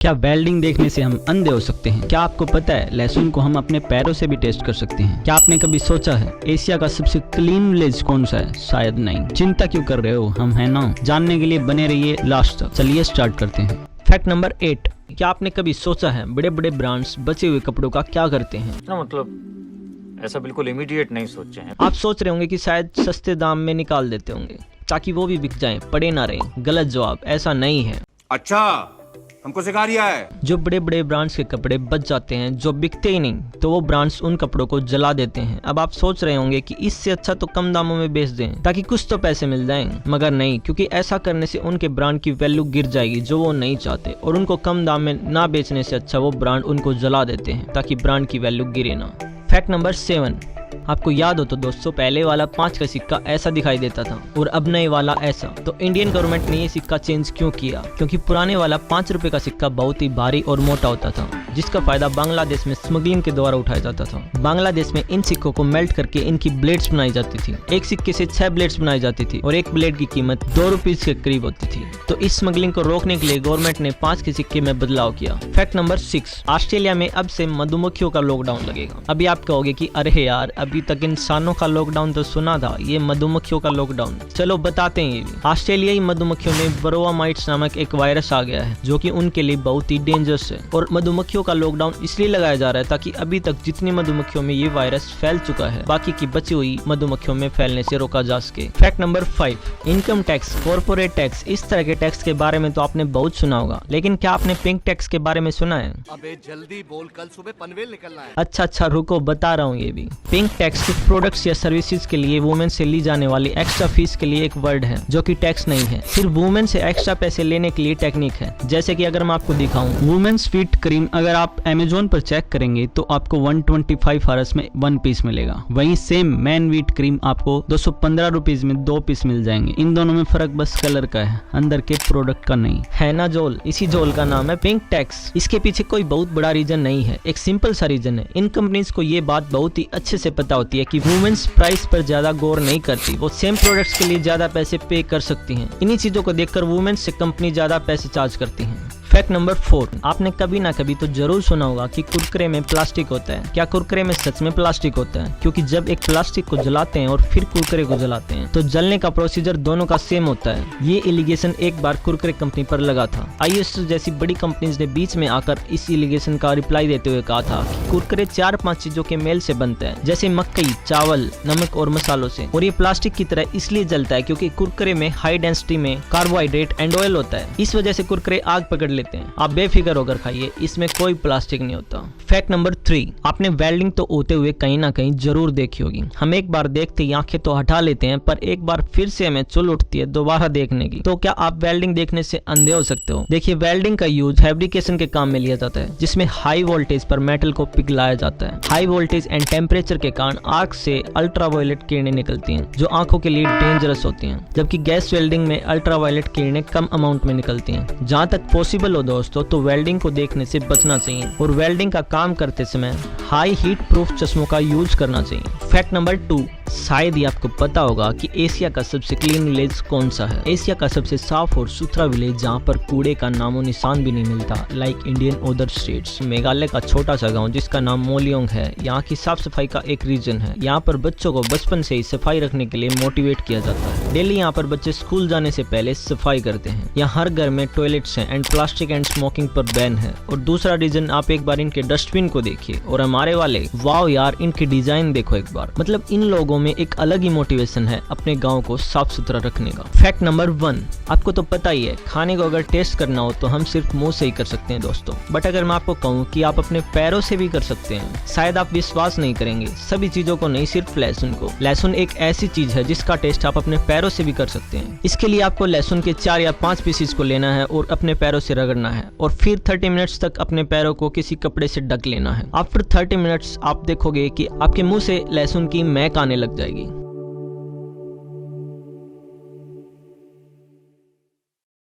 क्या वेल्डिंग देखने से हम अंधे हो सकते हैं? क्या आपको पता है लहसुन को हम अपने पैरों से भी टेस्ट कर सकते हैं? क्या आपने कभी सोचा है एशिया का सबसे क्लीन विलेज कौन सा है? शायद नहीं। चिंता क्यों कर रहे हो, हम हैं ना। जानने के लिए बने रहिए लास्ट तक। चलिए स्टार्ट करते हैं। Fact number 8। क्या आपने कभी सोचा है बड़े बड़े ब्रांड्स बचे हुए कपड़ों का क्या करते हैं? मतलब ऐसा बिल्कुल इमीडिएट नहीं सोचे हैं। आप सोच रहे होंगे कि शायद सस्ते दाम में निकाल देते होंगे ताकि वो भी बिक जाएं, पड़े ना रहें। गलत जवाब, ऐसा नहीं है। अच्छा, हमको सिखा रिया है। जो बड़े बड़े ब्रांड्स के कपड़े बच जाते हैं, जो बिकते ही नहीं, तो वो ब्रांड्स उन कपड़ों को जला देते हैं। अब आप सोच रहे होंगे कि इससे अच्छा तो कम दामों में बेच दें ताकि कुछ तो पैसे मिल जाएं, मगर नहीं, क्योंकि ऐसा करने से उनके ब्रांड की वैल्यू गिर जाएगी जो वो नहीं चाहते, और उनको कम दाम में ना बेचने से अच्छा वो ब्रांड उनको जला देते हैं ताकि ब्रांड की वैल्यू गिरे ना। Fact number 7। आपको याद हो तो दोस्तों, पहले वाला 5 का सिक्का ऐसा दिखाई देता था और अब नए वाला ऐसा। तो इंडियन गवर्नमेंट ने ये सिक्का चेंज क्यों किया? क्योंकि पुराने वाला 5 रुपए का सिक्का बहुत ही भारी और मोटा होता था, जिसका फायदा बांग्लादेश में स्मगलिंग के द्वारा उठाया जाता था। बांग्लादेश में इन सिक्कों को मेल्ट करके इनकी ब्लेड्स बनाई जाती थी। एक सिक्के से 6 ब्लेड्स बनाई जाती थी और एक ब्लेड की कीमत 2 रुपीज के करीब होती थी। तो इस स्मगलिंग को रोकने के लिए गवर्नमेंट ने 5 के सिक्के में बदलाव किया। Fact number 6। ऑस्ट्रेलिया में अब से मधुमक्खियों का लॉकडाउन लगेगा। अभी आप कहोगे कि अरे यार, अभी तक इंसानों का लॉकडाउन तो सुना था, ये मधुमक्खियों का लॉकडाउन। चलो बताते हैं। ये भी ऑस्ट्रेलियाई मधुमक्खियों में बरोआ माइट्स नामक एक वायरस आ गया है जो कि उनके लिए बहुत ही डेंजरस है, और मधुमक्खियों का लॉकडाउन इसलिए लगाया जा रहा है ताकि अभी तक जितनी मधुमक्खियों में ये वायरस फैल चुका है, बाकी की बची हुई मधुमक्खियों में फैलने से रोका जा सके। Fact number 5। Income tax, corporate tax, इस तरह के टैक्स के बारे में तो आपने बहुत सुना होगा, लेकिन क्या आपने पिंक टैक्स के बारे में सुना है? अबे जल्दी बोल, कल सुबह पनवेल निकलना है। अच्छा रुको, बता रहा हूँ। ये भी पिंक टैक्स कुछ प्रोडक्ट्स या सर्विसेज के लिए वुमेन से ली जाने वाली एक्स्ट्रा फीस के लिए एक वर्ड है जो कि टैक्स नहीं है, सिर्फ वुमेन से एक्स्ट्रा पैसे लेने के लिए टेक्निक है। जैसे कि अगर मैं आपको दिखाऊं, वुमेन स्वीट क्रीम अगर आप अमेजोन पर चेक करेंगे तो आपको 125 हर्स में 1 पीस मिलेगा। वहीं सेम मैन व्हीट क्रीम आपको 215 रुपीज में 2 पीस मिल जाएंगे। इन दोनों में फर्क बस कलर का है, अंदर के प्रोडक्ट का नहीं है ना जोल। इसी जोल का नाम है पिंक टैक्स। इसके पीछे कोई बहुत बड़ा रीजन नहीं है, एक सिंपल सा रीजन है। इन कंपनीज को ये बात बहुत ही अच्छे से पता होती है कि वुमेन्स प्राइस पर ज्यादा गौर नहीं करती, वो सेम प्रोडक्ट्स के लिए ज्यादा पैसे पे कर सकती हैं। इन्हीं चीजों को देखकर वुमेन्स से कंपनी ज्यादा पैसे चार्ज करती हैं। Fact number 4। आपने कभी ना कभी तो जरूर सुना होगा कि कुरकुरे में प्लास्टिक होता है। क्या कुरकुरे में सच में प्लास्टिक होता है? क्योंकि जब एक प्लास्टिक को जलाते हैं और फिर कुरकुरे को जलाते हैं तो जलने का प्रोसीजर दोनों का सेम होता है। ये एलिगेशन एक बार कुरकुरे कंपनी पर लगा था। ISO जैसी बड़ी कंपनीज ने बीच में आकर इस एलिगेशन का रिप्लाई देते हुए कहा था कि कुरकुरे 4-5 चीजों के मेल से बनते हैं, जैसे मकई, चावल, नमक और मसालों से, और ये प्लास्टिक की तरह इसलिए जलता है क्योंकि कुरकुरे में हाई डेंसिटी में कार्बोहाइड्रेट एंड ऑयल होता है। इस वजह से कुरकुरे आग पकड़ लेते हैं। आप बेफिक्र होकर खाइए, इसमें कोई प्लास्टिक नहीं होता। Fact number 3। आपने वेल्डिंग तो होते हुए कहीं ना कहीं जरूर देखी होगी। हम एक बार देखते ही आंखें तो हटा लेते हैं, पर एक बार फिर से हमें चुल उठती है दोबारा देखने की। तो क्या आप वेल्डिंग देखने से अंधे हो सकते हो? देखिए, वेल्डिंग का यूज फैब्रिकेशन के काम में लिया जाता है, जिसमें हाई वोल्टेज पर मेटल को पिघलाया जाता है। हाई वोल्टेज एंड टेम्परेचर के कारण आग से अल्ट्रावायलेट किरणें निकलती हैं जो आंखों के लिए डेंजरस होती हैं, जबकि गैस वेल्डिंग में अल्ट्रावायलेट किरणें कम अमाउंट में निकलती हैं। जहां तक पॉसिबल हो दोस्तों, तो वेल्डिंग को देखने से बचना चाहिए और वेल्डिंग का काम करते समय हाई हीट प्रूफ चश्मों का यूज करना चाहिए। Fact number 2। शायद ही आपको पता होगा कि एशिया का सबसे क्लीन विलेज कौन सा है। एशिया का सबसे साफ और सुथरा विलेज जहाँ पर कूड़े का नामो निशान भी नहीं मिलता, like Indian other states. Meghalaya का छोटा सा गांव जिसका नाम मोलियोंग है, यहाँ की साफ सफाई का एक रीजन है। यहाँ पर बच्चों को बचपन से ही सफाई रखने के लिए मोटिवेट किया जाता है। डेली यहाँ पर बच्चे स्कूल जाने से पहले सफाई करते हैं। यहाँ हर घर में टॉयलेट्स हैं एंड प्लास्टिक एंड स्मोकिंग पर बैन है। और दूसरा रीजन, आप एक बार इनके डस्टबिन को देखिए, और हमारे वाले, वाओ यार, इनके डिजाइन देखो एक बार। मतलब इन लोगों में एक अलग ही मोटिवेशन है अपने गांव को साफ सुथरा रखने का। Fact number 1। आपको तो पता ही है, खाने को अगर टेस्ट करना हो तो हम सिर्फ मुंह से ही कर सकते हैं दोस्तों, बट अगर मैं आपको कहूँ कि आप अपने पैरों से भी कर सकते हैं, शायद आप विश्वास नहीं करेंगे। सभी चीजों को नहीं, सिर्फ लहसुन को। लहसुन एक ऐसी चीज है जिसका टेस्ट आप अपने पैरों से भी कर सकते हैं। इसके लिए आपको लहसुन के 4 या 5 पीसेस को लेना है और अपने पैरों से रगड़ना है, और फिर 30 मिनट्स तक अपने पैरों को किसी कपड़े से ढक लेना है। आफ्टर 30 मिनट्स आप देखोगे कि आपके मुंह से लहसुन की महक आने लग जाएगी।